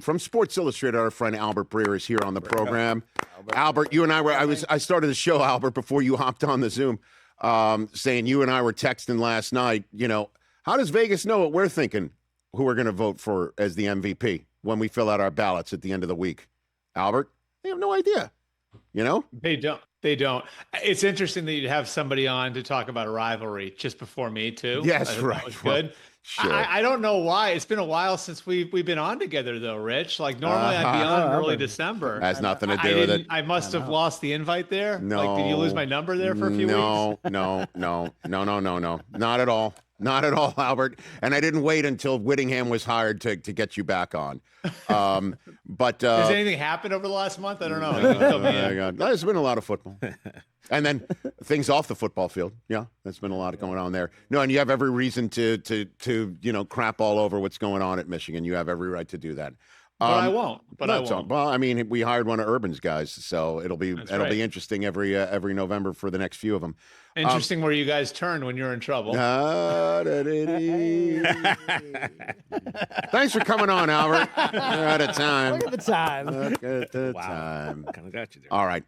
from Sports Illustrated, our friend Albert Breer is here on the program. Albert, you and I started the show, Albert, before you hopped on the Zoom, saying you and I were texting last night, how does Vegas know what we're thinking, who we're going to vote for as the MVP when we fill out our ballots at the end of the week? Albert, they have no idea, They don't. It's interesting that you'd have somebody on to talk about a rivalry just before me, too. Yes, right. Good. Sure. I don't know why. It's been a while since we've been on together, though, Rich. Like, normally I'd be on in early December. Has nothing to do with it. I must have lost the invite there. No. Like, did you lose my number there for a few weeks? No. Not at all. Not at all, Albert. And I didn't wait until Whittingham was hired to get you back on. But has anything happened over the last month? I don't know. There's been a lot of football. And then things off the football field. Yeah, there's been a lot going on there. No, and you have every reason to crap all over what's going on at Michigan. You have every right to do that. But I won't. Well, I mean, we hired one of Urban's guys, so it'll be be interesting every November for the next few of them. Interesting where you guys turn when you're in trouble. Thanks for coming on, Albert. We're out of time. Look at the time. Look at the time. Kind of got you there. All right.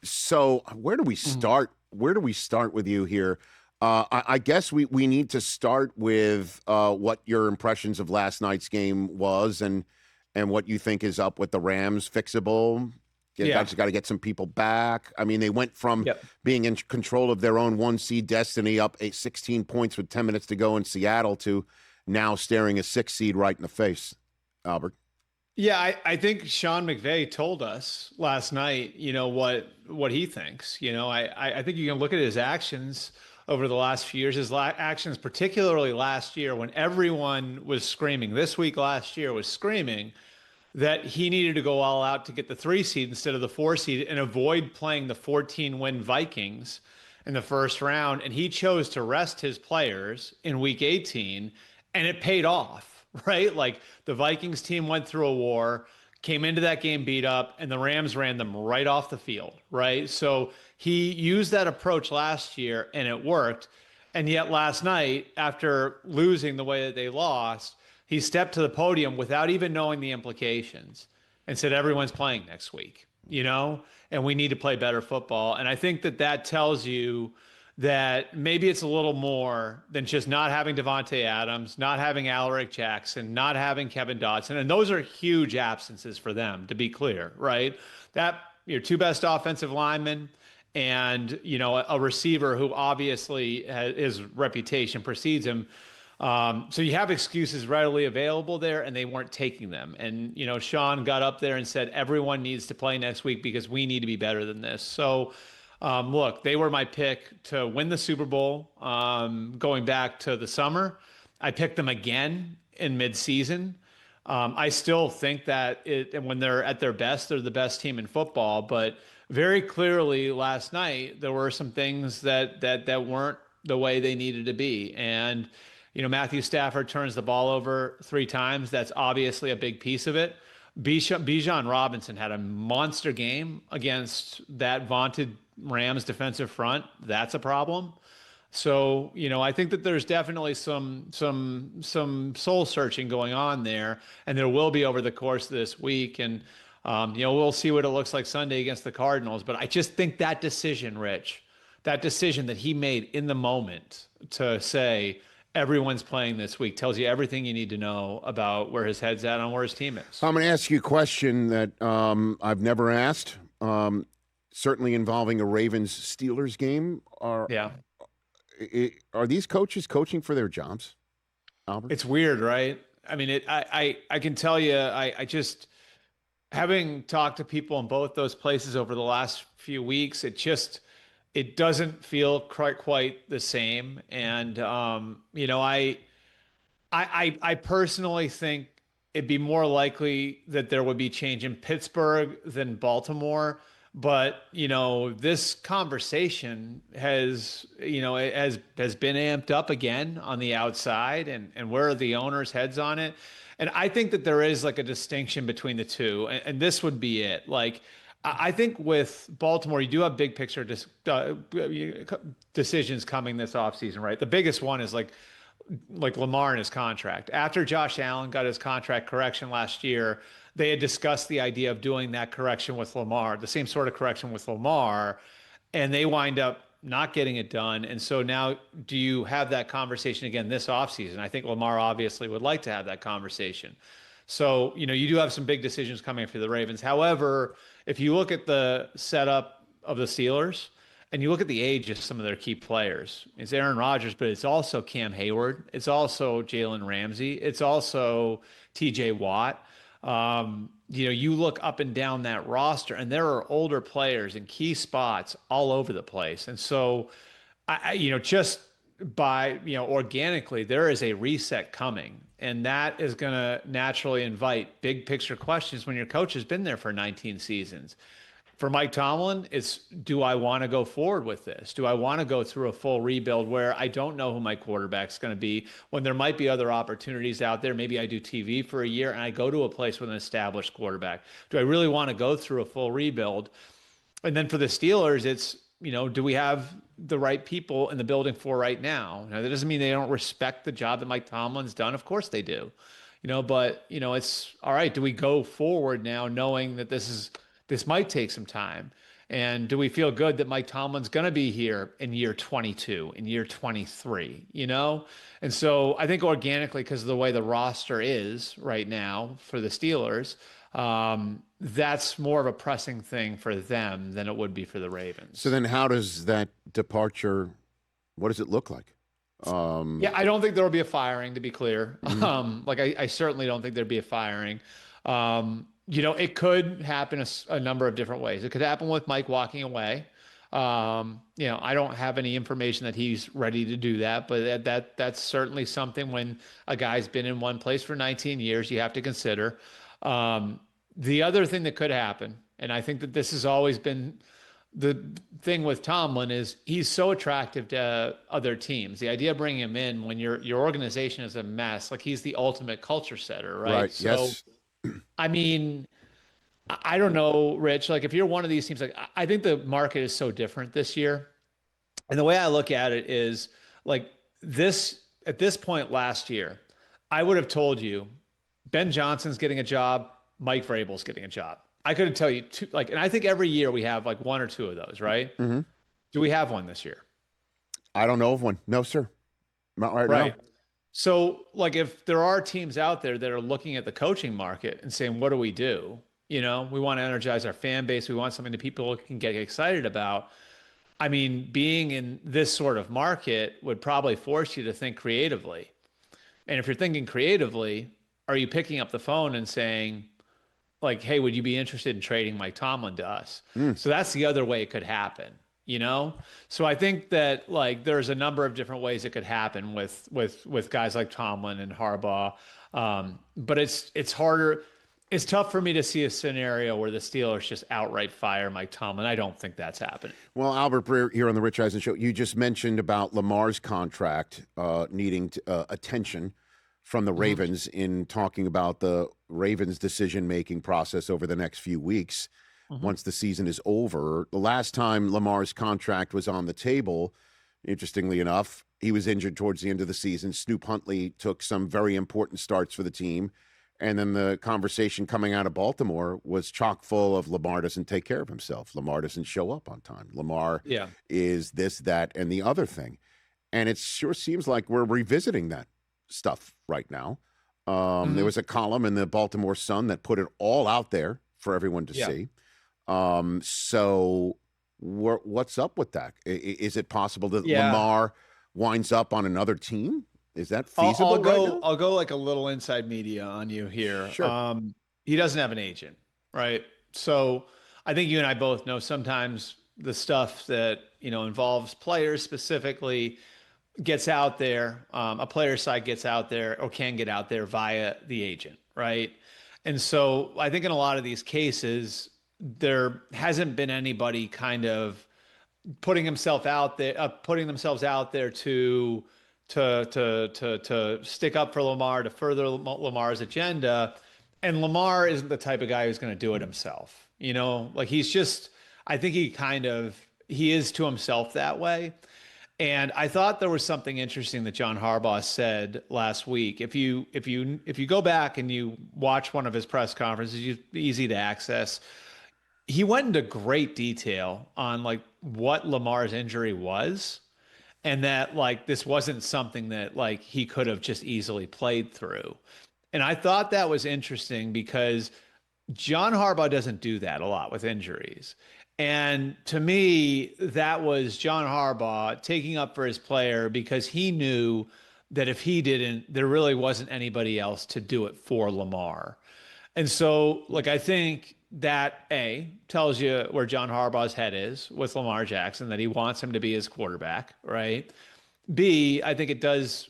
So where do we start? Where do we start with you here? I guess we need to start with what your impressions of last night's game was and what you think is up with the Rams. Fixable. Got to get some people back. I mean, they went from being in control of their own 1-seed destiny up 16 points with 10 minutes to go in Seattle to now staring a 6-seed right in the face. Albert. Yeah, I think Sean McVay told us last night, what he thinks. I think you can look at his actions over the last few years, his actions, particularly last year when everyone was screaming, this week last year was screaming that he needed to go all out to get the 3 seed instead of the 4 seed and avoid playing the 14-win Vikings in the first round. And he chose to rest his players in week 18, and it paid off, right? Like the Vikings team went through a war, came into that game beat up, and the Rams ran them right off the field, right? So he used that approach last year, and it worked. And yet last night, after losing the way that they lost, he stepped to the podium without even knowing the implications and said, everyone's playing next week, and we need to play better football. And I think that tells you that maybe it's a little more than just not having Devontae Adams, not having Alaric Jackson, not having Kevin Dotson. And those are huge absences for them, to be clear, right? That your 2 best offensive linemen and, a receiver who obviously his reputation precedes him. So you have excuses readily available there, and they weren't taking them. And, Sean got up there and said, everyone needs to play next week because we need to be better than this. So, look, they were my pick to win the Super Bowl going back to the summer. I picked them again in midseason. I still think that when they're at their best, they're the best team in football. But very clearly last night, there were some things that weren't the way they needed to be. And Matthew Stafford turns the ball over 3 times. That's obviously a big piece of it. Bijan Robinson had a monster game against that vaunted Rams defensive front. That's a problem. So, I think that there's definitely some soul searching going on there, and there will be over the course of this week. And, we'll see what it looks like Sunday against the Cardinals. But I just think that decision, Rich, that decision that he made in the moment to say, everyone's playing this week tells you everything you need to know about where his head's at and where his team is. I'm going to ask you a question that I've never asked, certainly involving a Ravens-Steelers game. Are these coaches coaching for their jobs, Albert? It's weird, right? I mean, I can tell you, I just, having talked to people in both those places over the last few weeks, it doesn't feel quite the same. And, I personally think it'd be more likely that there would be change in Pittsburgh than Baltimore. But, this conversation has been amped up again on the outside, and where are the owners' heads on it? And I think that there is like a distinction between the two. And this would be it. Like, I think with Baltimore, you do have big picture decisions coming this offseason, right? The biggest one is like, like Lamar and his contract. After Josh Allen got his contract correction last year, they had discussed the idea of doing that correction with Lamar, the same sort of correction with Lamar, and they wind up not getting it done. And so now, do you have that conversation again this offseason? I think Lamar obviously would like to have that conversation. So, you do have some big decisions coming for the Ravens. However, if you look at the setup of the Steelers and you look at the age of some of their key players, it's Aaron Rodgers, but it's also Cam Hayward. It's also Jalen Ramsey. It's also TJ Watt. You look up and down that roster and there are older players in key spots all over the place. And so, just by, organically, there is a reset coming. And that is going to naturally invite big picture questions when your coach has been there for 19 seasons. For Mike Tomlin, it's, do I want to go forward with this? Do I want to go through a full rebuild where I don't know who my quarterback's going to be, when there might be other opportunities out there? Maybe I do TV for a year and I go to a place with an established quarterback. Do I really want to go through a full rebuild? And then for the Steelers, it's, do we have the right people in the building for right now? Now, that doesn't mean they don't respect the job that Mike Tomlin's done. Of course they do, but, it's all right. Do we go forward now knowing that this might take some time? And do we feel good that Mike Tomlin's going to be here in year 22, in year 23, And so I think organically, because of the way the roster is right now for the Steelers, that's more of a pressing thing for them than it would be for the Ravens. So then how does that departure, what does it look like? I don't think there will be a firing, to be clear. I certainly don't think there'd be a firing. It could happen a number of different ways. It could happen with Mike walking away. I don't have any information that he's ready to do that, but that's certainly something when a guy's been in one place for 19 years, you have to consider. The other thing that could happen, and I think that this has always been the thing with Tomlin, is he's so attractive to other teams. The idea of bringing him in when your organization is a mess, like he's the ultimate culture setter, right? Right. So, yes. I mean, I don't know, Rich, like if you're one of these teams, like I think the market is so different this year. And the way I look at it is like at this point last year, I would have told you Ben Johnson's getting a job, Mike Vrabel's getting a job. I could tell you two, and I think every year we have like one or two of those, right? Mm-hmm. Do we have one this year? I don't know of one. No, sir. Not right now. So if there are teams out there that are looking at the coaching market and saying, what do? We want to energize our fan base. We want something that people can get excited about. I mean, being in this sort of market would probably force you to think creatively. And if you're thinking creatively, are you picking up the phone and saying, hey, would you be interested in trading Mike Tomlin to us? So that's the other way it could happen, So I think that there's a number of different ways it could happen with guys like Tomlin and Harbaugh. But it's harder. It's tough for me to see a scenario where the Steelers just outright fire Mike Tomlin. I don't think that's happening. Well, Albert Breer here on the Rich Eisen Show. You just mentioned about Lamar's contract needing attention from the Ravens in talking about the Ravens' decision-making process over the next few weeks once the season is over. The last time Lamar's contract was on the table, interestingly enough, he was injured towards the end of the season. Snoop Huntley took some very important starts for the team. And then the conversation coming out of Baltimore was chock full of Lamar doesn't take care of himself. Lamar doesn't show up on time. Lamar is this, that, and the other thing. And it sure seems like we're revisiting that stuff right now. There was a column in the Baltimore Sun that put it all out there for everyone to see. So what's up with that? Is it possible that Lamar winds up on another team? Is that feasible? I'll go like a little inside media on you here. Sure. He doesn't have an agent, right? So I think you and I both know sometimes the stuff that, involves players specifically gets out there. A player's side gets out there or can get out there via the agent, right? And so I think in a lot of these cases, there hasn't been anybody kind of putting themselves out there to stick up for Lamar, to further Lamar's agenda. And Lamar isn't the type of guy who's going to do it himself. He's just, I think he is to himself that way. And I thought there was something interesting that John Harbaugh said last week. If you go back and you watch one of his press conferences, easy to access. He went into great detail on like what Lamar's injury was, and that like this wasn't something that like he could have just easily played through. And I thought that was interesting because John Harbaugh doesn't do that a lot with injuries. And to me, that was John Harbaugh taking up for his player because he knew that if he didn't, there really wasn't anybody else to do it for Lamar. And so, like, I think that tells you where John Harbaugh's head is with Lamar Jackson, that he wants him to be his quarterback, right? B, I think it does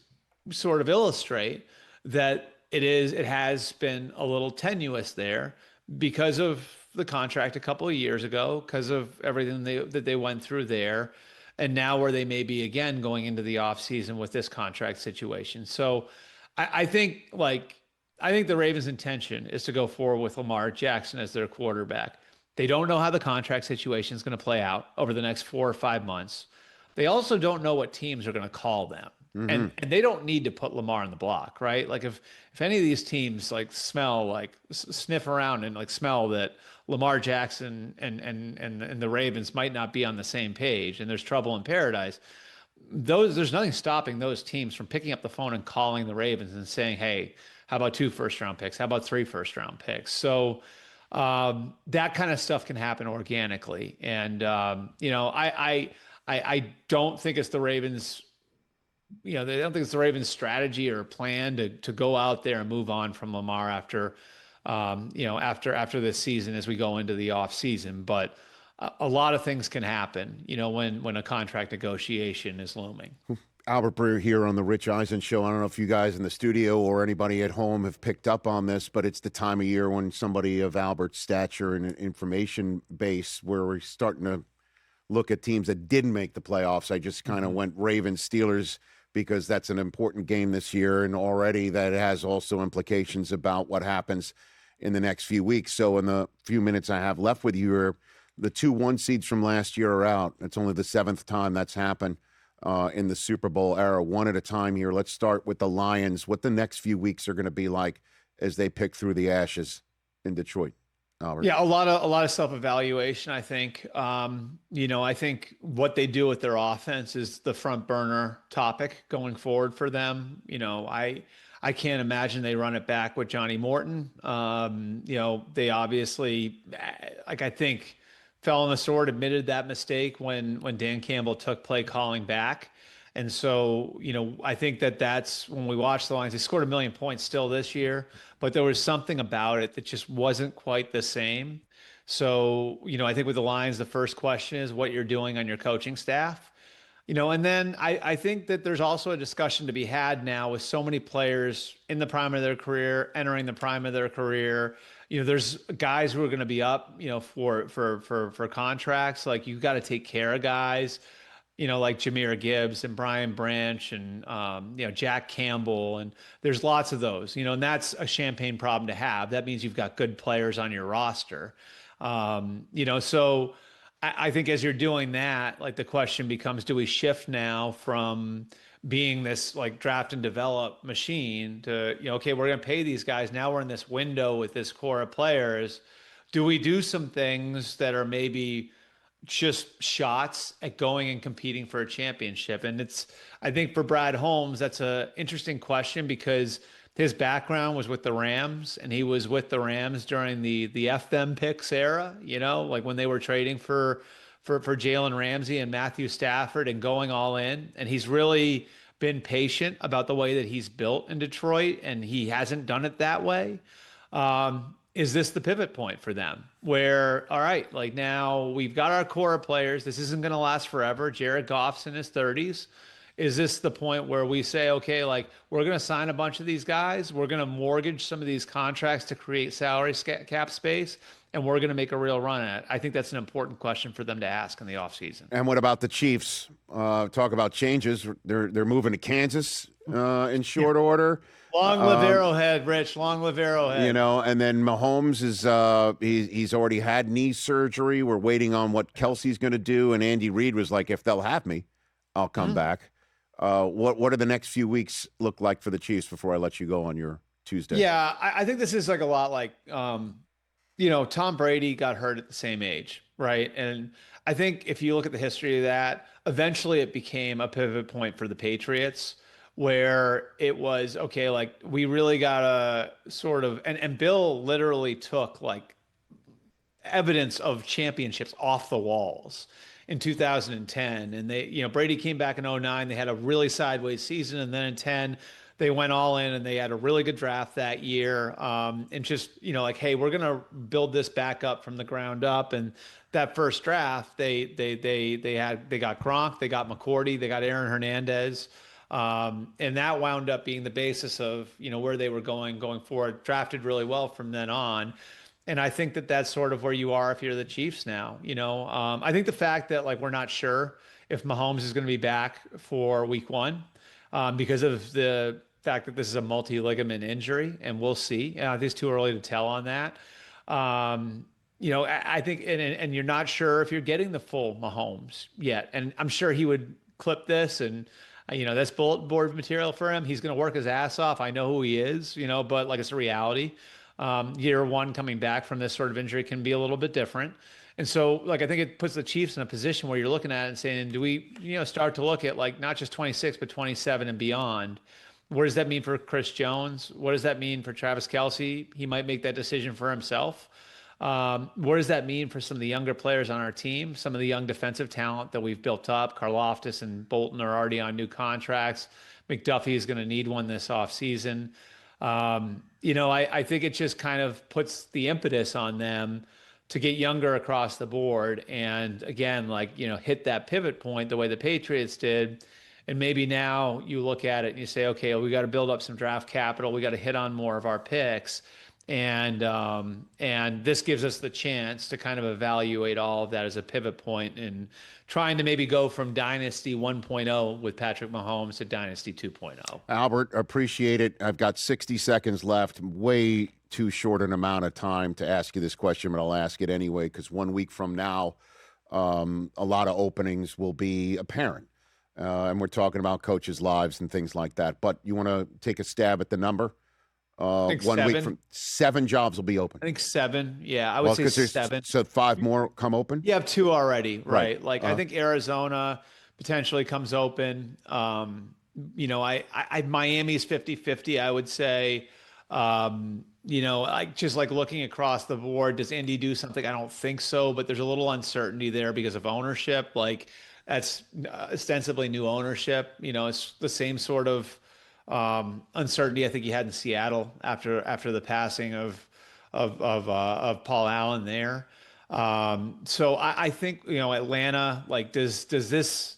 sort of illustrate that it has been a little tenuous there because of the contract a couple of years ago, because of everything that they went through there, and now where they may be again going into the offseason with this contract situation. So I think the Ravens' intention is to go forward with Lamar Jackson as their quarterback. They don't know how the contract situation is going to play out over the next 4 or 5 months. They also don't know what teams are going to call them. Mm-hmm. And they don't need to put Lamar on the block, right? Like if any of these teams like smell, like sniff around and like smell that Lamar Jackson and the Ravens might not be on the same page and there's trouble in paradise, there's nothing stopping those teams from picking up the phone and calling the Ravens and saying, hey, how about 2 first-round picks? How about 3 first-round picks? So that kind of stuff can happen organically. And, I don't think it's the Ravens, they don't think it's the Ravens' strategy or plan to go out there and move on from Lamar after this season as we go into the offseason. But a lot of things can happen, when a contract negotiation is looming. Albert Breer here on the Rich Eisen Show. I don't know if you guys in the studio or anybody at home have picked up on this, but it's the time of year when somebody of Albert's stature and information base where we're starting to look at teams that didn't make the playoffs. I just kind of went Ravens, Steelers, because that's an important game this year, and already that has also implications about what happens in the next few weeks. So in the few minutes I have left with you, the 2 1 seeds from last year are out. It's only the 7th time that's happened in the Super Bowl era. One at a time here. Let's start with the Lions. What the next few weeks are going to be like as they pick through the ashes in Detroit. Albert. Yeah, a lot of self-evaluation, I think. I think what they do with their offense is the front burner topic going forward for them. I can't imagine they run it back with Johnny Morton. They obviously, I think, fell on the sword, admitted that mistake when Dan Campbell took play calling back. And so, I think that's when we watch the Lions, they scored 1 million points still this year, but there was something about it that just wasn't quite the same. So, I think with the Lions, the first question is what you're doing on your coaching staff, and then I think that there's also a discussion to be had now with so many players in the prime of their career, entering the prime of their career. There's guys who are going to be up, for contracts. Like you've got to take care of guys, like Jahmyr Gibbs and Brian Branch and, Jack Campbell. And there's lots of those, and that's a champagne problem to have. That means you've got good players on your roster. So I think as you're doing that, like the question becomes, do we shift now from being this like draft and develop machine to, okay, we're going to pay these guys. Now we're in this window with this core of players. Do we do some things that are maybe just shots at going and competing for a championship? And I think for Brad Holmes, that's an interesting question because his background was with the Rams, and he was with the Rams during the F them picks era, like when they were trading for Jalen Ramsey and Matthew Stafford and going all in. And he's really been patient about the way that he's built in Detroit, and he hasn't done it that way. Is this the pivot point for them where, all right, like now we've got our core of players. This isn't going to last forever. Jared Goff's in his 30s. Is this the point where we say, okay, like we're going to sign a bunch of these guys, we're going to mortgage some of these contracts to create salary cap space, and we're going to make a real run at it? I think that's an important question for them to ask in the offseason. And what about the Chiefs? Talk about changes. They're moving to Kansas in short order. Long live Arrowhead, Rich. Long live Arrowhead. And then Mahomes is he's already had knee surgery. We're waiting on what Kelsey's going to do. And Andy Reid was like, if they'll have me, I'll come back. What do the next few weeks look like for the Chiefs before I let you go on your Tuesday? Yeah, I think this is like a lot like, Tom Brady got hurt at the same age, right? And I think if you look at the history of that, eventually it became a pivot point for the Patriots where it was, okay, like we really got to sort of, and Bill literally took like evidence of championships off the walls in 2010. And they, Brady came back in 2009. They had a really sideways season. And then in 10, they went all in and they had a really good draft that year. And just, like, hey, we're going to build this back up from the ground up. And that first draft, they got Gronk, they got McCourty, they got Aaron Hernandez. And that wound up being the basis of, where they were going forward, drafted really well from then on. And I think that that's sort of where you are if you're the Chiefs now. I think the fact that like we're not sure if Mahomes is going to be back for week 1 because of the fact that this is a multi-ligament injury, and we'll see. I think it's too early to tell on that. I think, and you're not sure if you're getting the full Mahomes yet. And I'm sure he would clip this and, that's bulletin board material for him. He's going to work his ass off. I know who he is, but like it's a reality. Year 1 coming back from this sort of injury can be a little bit different. And so, like, I think it puts the Chiefs in a position where you're looking at it and saying, do we, start to look at like not just 26, but 27 and beyond? What does that mean for Chris Jones? What does that mean for Travis Kelce? He might make that decision for himself. What does that mean for some of the younger players on our team? Some of the young defensive talent that we've built up. Karlaftis and Bolton are already on new contracts. McDuffie is going to need one this offseason. I think it just kind of puts the impetus on them to get younger across the board. And again, like, hit that pivot point the way the Patriots did. And maybe now you look at it and you say, okay, well, we got to build up some draft capital. We got to hit on more of our picks. And this gives us the chance to kind of evaluate all of that as a pivot point and trying to maybe go from Dynasty 1.0 with Patrick Mahomes to Dynasty 2.0. Albert, appreciate it. I've got 60 seconds left. Way too short an amount of time to ask you this question, but I'll ask it anyway because 1 week from now, a lot of openings will be apparent. And we're talking about coaches' lives and things like that. But you want to take a stab at the number? 1 week from 7 jobs will be open. I think 7. Yeah, I would say 7. So 5 more come open? You have 2 already, right? Like I think Arizona potentially comes open. Miami's 50-50, I would say. Just like looking across the board, does Indy do something? I don't think so, but there's a little uncertainty there because of ownership. Like that's ostensibly new ownership. It's the same sort of uncertainty I think you had in Seattle after the passing of Paul Allen there. So I think Atlanta, like does this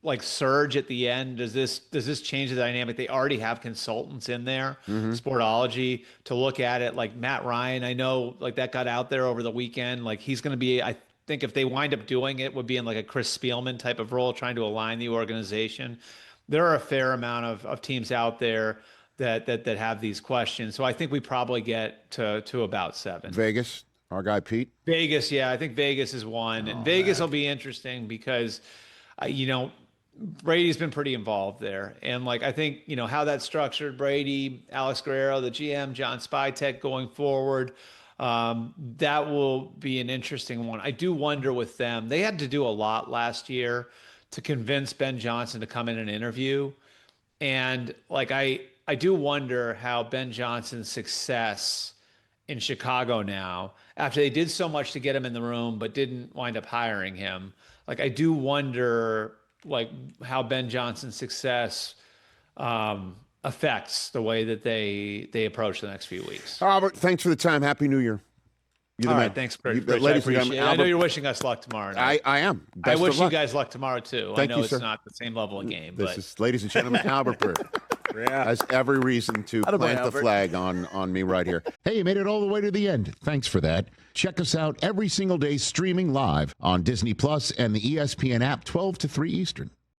like surge at the end? Does this change the dynamic? They already have consultants in there, Sportology, to look at it. Like Matt Ryan, I know like that got out there over the weekend. Like he's going to be, I think if they wind up doing it, would be in like a Chris Spielman type of role, trying to align the organization. There are a fair amount of teams out there that have these questions. So I think we probably get to about 7. Vegas, our guy Pete. Vegas, yeah, I think Vegas is one. And Vegas will be interesting because, Brady's been pretty involved there. And like, I think, how that's structured, Brady, Alex Guerrero, the GM, John Spytek going forward, that will be an interesting one. I do wonder with them, they had to do a lot last year to convince Ben Johnson to come in and interview. And like, I do wonder how Ben Johnson's success in Chicago now, after they did so much to get him in the room, but didn't wind up hiring him. Like, I do wonder like how Ben Johnson's success affects the way that they approach the next few weeks. Albert, thanks for the time. Happy New Year. All right, thanks, Rich. I appreciate it. I know you're wishing us luck tomorrow night. I am. I wish you guys luck tomorrow, too. I know it's not the same level of game. This is, ladies and gentlemen, Albert Breer. Has every reason to plant the flag on me right here. Hey, you made it all the way to the end. Thanks for that. Check us out every single day streaming live on Disney Plus and the ESPN app 12 to 3 Eastern.